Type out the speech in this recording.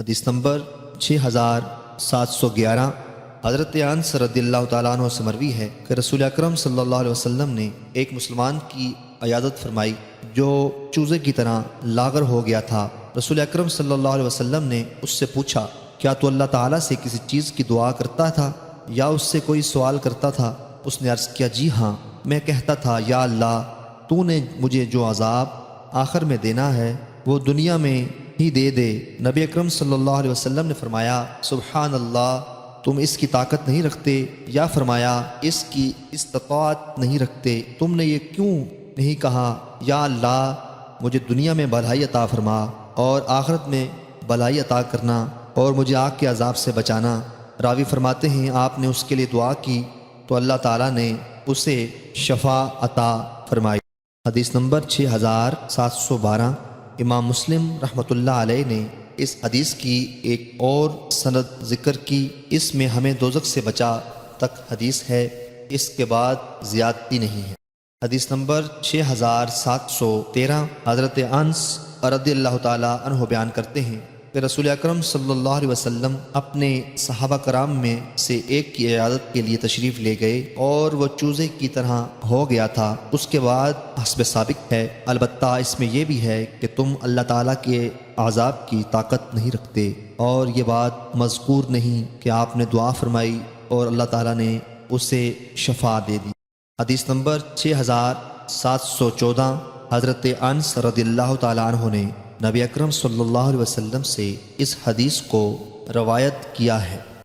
حدیث نمبر 6711 حضرت انس رضی اللہ تعالیٰ عنہ سے مروی ہے کہ رسول اکرم صلی اللہ علیہ وسلم نے ایک مسلمان کی عیادت فرمائی جو چوزے کی طرح لاغر ہو گیا تھا۔ رسول اکرم صلی اللہ علیہ وسلم نے اس سے پوچھا، کیا تو اللہ تعالیٰ سے کسی چیز کی دعا کرتا تھا یا اس سے کوئی سوال کرتا تھا؟ اس نے عرض کیا، جی ہاں، میں کہتا تھا، یا اللہ، تو نے مجھے جو عذاب آخر میں دینا ہے وہ دنیا میں ہی دے دے۔ نبی اکرم صلی اللہ علیہ وسلم نے فرمایا، سبحان اللہ، تم اس کی طاقت نہیں رکھتے، یا فرمایا اس کی استطاعت نہیں رکھتے، تم نے یہ کیوں نہیں کہا، یا اللہ مجھے دنیا میں بھلائی عطا فرما اور آخرت میں بھلائی عطا کرنا اور مجھے آگ کے عذاب سے بچانا۔ راوی فرماتے ہیں آپ نے اس کے لیے دعا کی تو اللہ تعالیٰ نے اسے شفا عطا فرمائی۔ حدیث نمبر 6712 امام مسلم رحمۃ اللہ علیہ نے اس حدیث کی ایک اور سند ذکر کی، اس میں ہمیں دوزخ سے بچا تک حدیث ہے، اس کے بعد زیادتی نہیں ہے۔ حدیث نمبر 6713 حضرت انس رضی اللہ تعالیٰ عنہ بیان کرتے ہیں کہ رسول اکرم صلی اللہ علیہ وسلم اپنے صحابہ کرام میں سے ایک کی عیادت کے لیے تشریف لے گئے اور وہ چوزے کی طرح ہو گیا تھا۔ اس کے بعد حسب سابق ہے، البتہ اس میں یہ بھی ہے کہ تم اللہ تعالیٰ کے عذاب کی طاقت نہیں رکھتے، اور یہ بات مذکور نہیں کہ آپ نے دعا فرمائی اور اللہ تعالیٰ نے اسے شفا دے دی۔ حدیث نمبر 6714 حضرت انس رضی اللہ تعالیٰ عنہ نے نبی اکرم صلی اللہ علیہ وسلم سے اس حدیث کو روایت کیا ہے۔